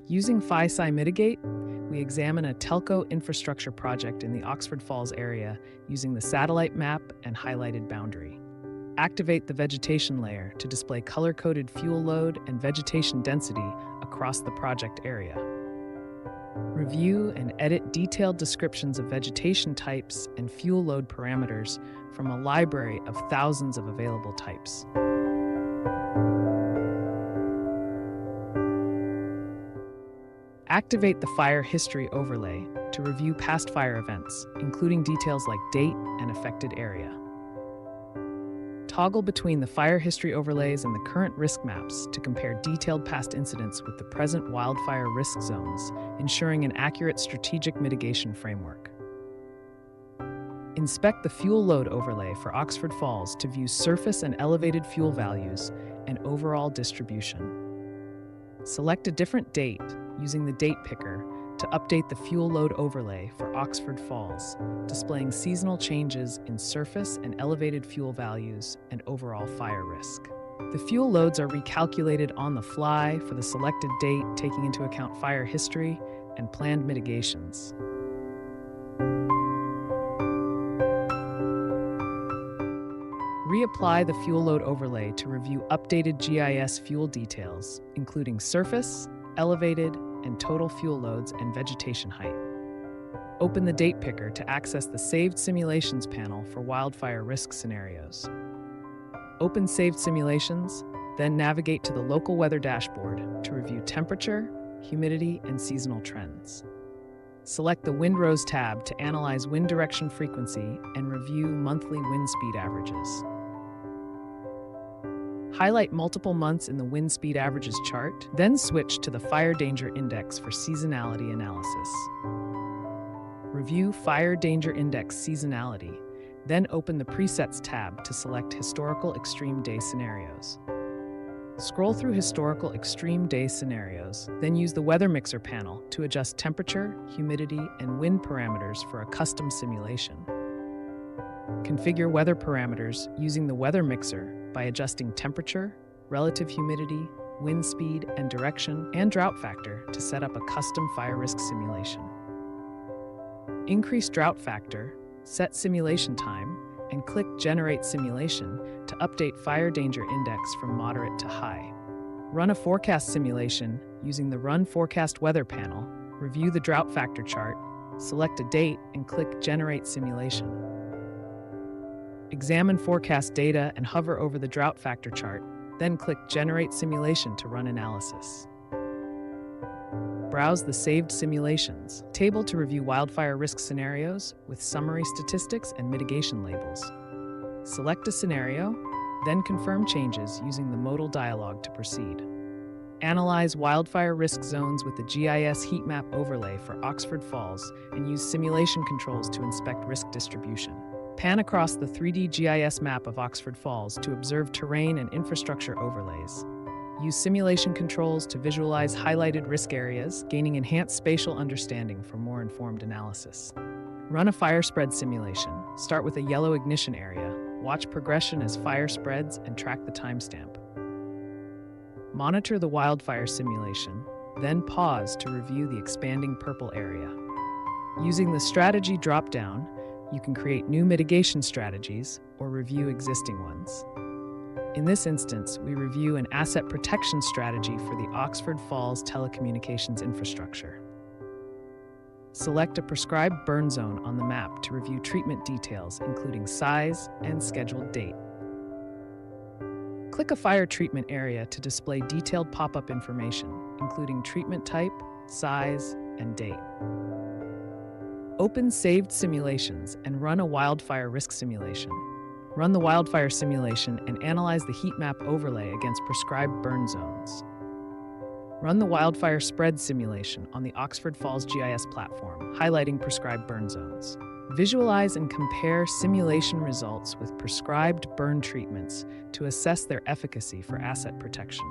Using FiSci Mitigate, we examine a telco infrastructure project in the Oxford Falls area using the satellite map and highlighted boundary. Activate the vegetation layer to display color-coded fuel load and vegetation density across the project area. Review and edit detailed descriptions of vegetation types and fuel load parameters from a library of thousands of available types. Activate the Fire History overlay to review past fire events, including details like date and affected area. Toggle between the Fire History overlays and the current risk maps to compare detailed past incidents with the present wildfire risk zones, ensuring an accurate strategic mitigation framework. Inspect the Fuel Load overlay for Oxford Falls to view surface and elevated fuel values and overall distribution. Select a different date using the date picker to update the fuel load overlay for Oxford Falls, displaying seasonal changes in surface and elevated fuel values and overall fire risk. The fuel loads are recalculated on the fly for the selected date, taking into account fire history and planned mitigations. Reapply the fuel load overlay to review updated GIS fuel details, including surface, elevated, and total fuel loads and vegetation height. Open the date picker to access the Saved Simulations panel for wildfire risk scenarios. Open Saved Simulations, then navigate to the local weather dashboard to review temperature, humidity, and seasonal trends. Select the Wind Rose tab to analyze wind direction frequency and review monthly wind speed averages. Highlight multiple months in the wind speed averages chart, then switch to the Fire Danger Index for seasonality analysis. Review Fire Danger Index seasonality, then open the Presets tab to select Historical Extreme Day Scenarios. Scroll through Historical Extreme Day Scenarios, then use the Weather Mixer panel to adjust temperature, humidity, and wind parameters for a custom simulation. Configure weather parameters using the Weather Mixer by adjusting temperature, relative humidity, wind speed and direction, and drought factor to set up a custom fire risk simulation. Increase drought factor, set simulation time, and click Generate Simulation to update Fire Danger Index from moderate to high. Run a forecast simulation using the Run Forecast Weather panel, review the drought factor chart, select a date, and click Generate Simulation. Examine forecast data and hover over the drought factor chart, then click Generate Simulation to run analysis. Browse the Saved Simulations table to review wildfire risk scenarios with summary statistics and mitigation labels. Select a scenario, then confirm changes using the modal dialog to proceed. Analyze wildfire risk zones with the GIS heat map overlay for Oxford Falls and use simulation controls to inspect risk distribution. Pan across the 3D GIS map of Oxford Falls to observe terrain and infrastructure overlays. Use simulation controls to visualize highlighted risk areas, gaining enhanced spatial understanding for more informed analysis. Run a fire spread simulation. Start with a yellow ignition area. Watch progression as fire spreads and track the timestamp. Monitor the wildfire simulation, then pause to review the expanding purple area. Using the Strategy drop-down, you can create new mitigation strategies or review existing ones. In this instance, we review an asset protection strategy for the Oxford Falls telecommunications infrastructure. Select a prescribed burn zone on the map to review treatment details, including size and scheduled date. Click a fire treatment area to display detailed pop-up information, including treatment type, size, and date. Open Saved Simulations and run a wildfire risk simulation. Run the wildfire simulation and analyze the heat map overlay against prescribed burn zones. Run the wildfire spread simulation on the Oxford Falls GIS platform, highlighting prescribed burn zones. Visualize and compare simulation results with prescribed burn treatments to assess their efficacy for asset protection.